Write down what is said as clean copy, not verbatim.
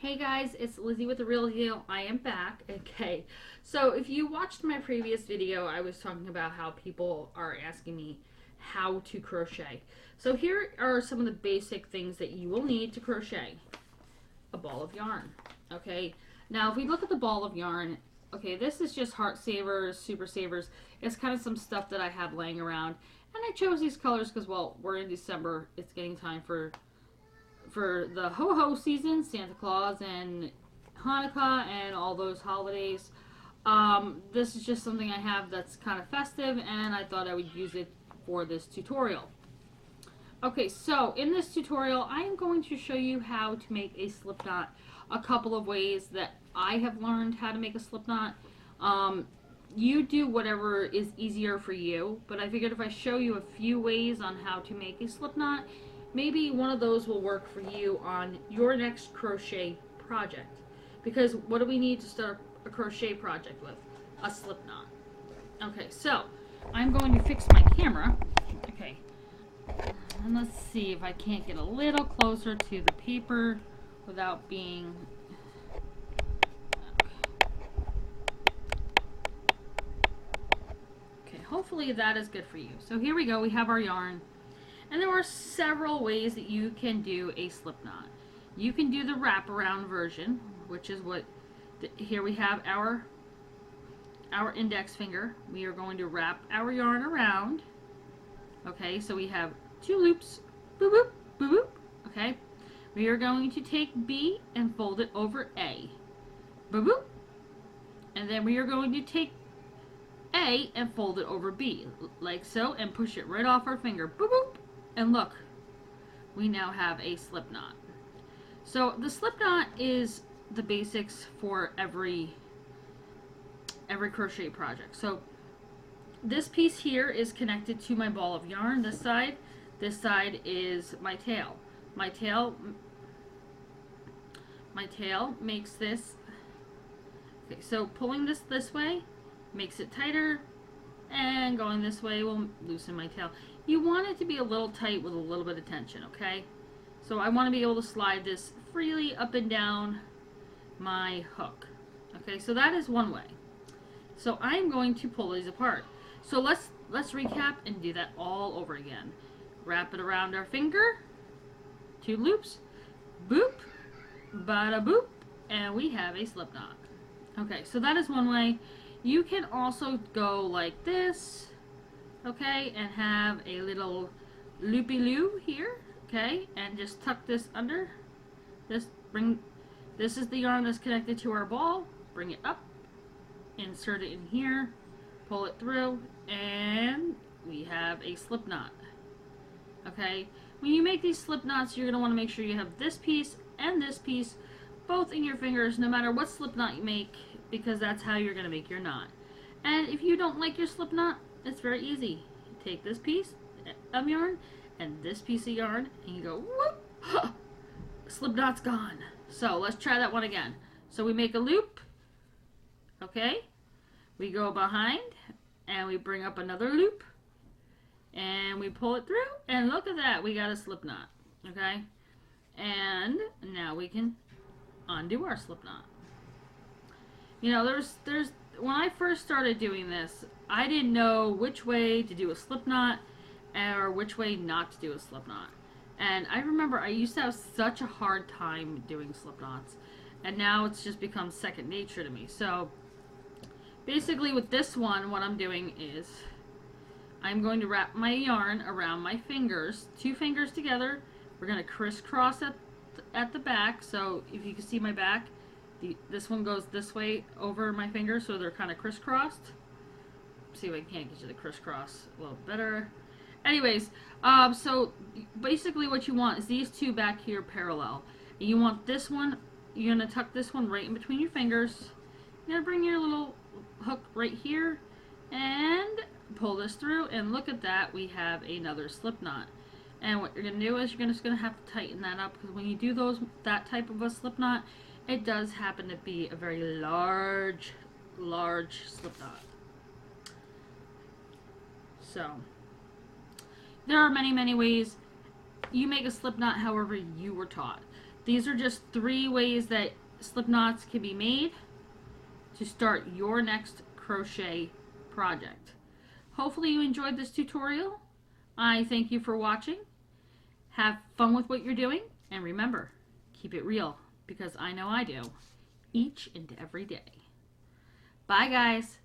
Hey guys, it's Lizzie with The Real Deal. I am back. Okay, so if you watched my previous video, I was talking about how people are asking me how to crochet. So here are some of the basic things that you will need to crochet. A ball of yarn. Okay, now if we look at the ball of yarn, okay, this is just Heart Savers, Super Savers. It's kind of some stuff that I have laying around. And I chose these colors because, well, we're in December. It's getting time for the ho-ho season, Santa Claus and Hanukkah and all those holidays. This is just something I have that's kind of festive, and I thought I would use it for this tutorial. Okay, so in this tutorial, I am going to show you how to make a slip knot. A couple of ways that I have learned how to make a slip knot. You do whatever is easier for you, but I figured if I show you a few ways on how to make a slip knot, maybe one of those will work for you on your next crochet project. Because what do we need to start a crochet project with? A slip knot. Okay, so I'm going to fix my camera. Okay, and let's see if I can't get a little closer to the paper without being... Okay, hopefully that is good for you. So here we go, we have our yarn. And there are several ways that you can do a slip knot. You can do the wraparound version, which is what, here we have our index finger. We are going to wrap our yarn around. Okay, so we have two loops, boop, boop, boop, boop. Okay, we are going to take B and fold it over A, boop, boop. And then we are going to take A and fold it over B, like so, and push it right off our finger, boop, boop. And look, we now have a slip knot. So the slip knot is the basics for every crochet project. So this piece here is connected to my ball of yarn. This side is my tail. My tail makes this. Okay, so pulling this way makes it tighter, and going this way will loosen my tail. You want it to be a little tight with a little bit of tension, okay? So I want to be able to slide this freely up and down my hook. Okay, so that is one way. So I'm going to pull these apart. So let's recap and do that all over again. Wrap it around our finger, two loops, boop, bada boop, and we have a slip knot. Okay, so that is one way. You can also go like this, okay, and have a little loopy-loo here, okay, and just tuck this under. This is the yarn that's connected to our ball. Bring it up, insert it in here, pull it through, and we have a slip knot. Okay, when you make these slip knots, you're going to want to make sure you have this piece and this piece both in your fingers, no matter what slip knot you make, because that's how you're going to make your knot. And if you don't like your slip knot, it's very easy. You take this piece of yarn and this piece of yarn, and you go whoop, slip knot's gone. So let's try that one again. So we make a loop, okay, we go behind and we bring up another loop and we pull it through, and look at that, we got a slip knot. Okay, and now we can undo our slip knot. You know, there's when I first started doing this, I didn't know which way to do a slip knot or which way not to do a slip knot. And I remember I used to have such a hard time doing slip knots, and now it's just become second nature to me. So basically with this one, what I'm doing is I'm going to wrap my yarn around my fingers, two fingers together. We're going to crisscross at the back. So if you can see my back, this one goes this way over my finger, so they're kind of crisscrossed. See if I can't get you the crisscross a little better. Anyways, so basically what you want is these two back here parallel. And you want this one, you're going to tuck this one right in between your fingers. You're going to bring your little hook right here and pull this through, and look at that, we have another slip knot. And what you're going to do is you're just going to have to tighten that up, because when you do that type of a slip knot, it does happen to be a very large slip knot. So there are many ways. You make a slip knot however you were taught. These are just 3 ways that slip knots can be made to start your next crochet project. Hopefully you enjoyed this tutorial. I thank you for watching. Have fun with what you're doing, and remember, keep it real, because I know I do, each and every day. Bye, guys.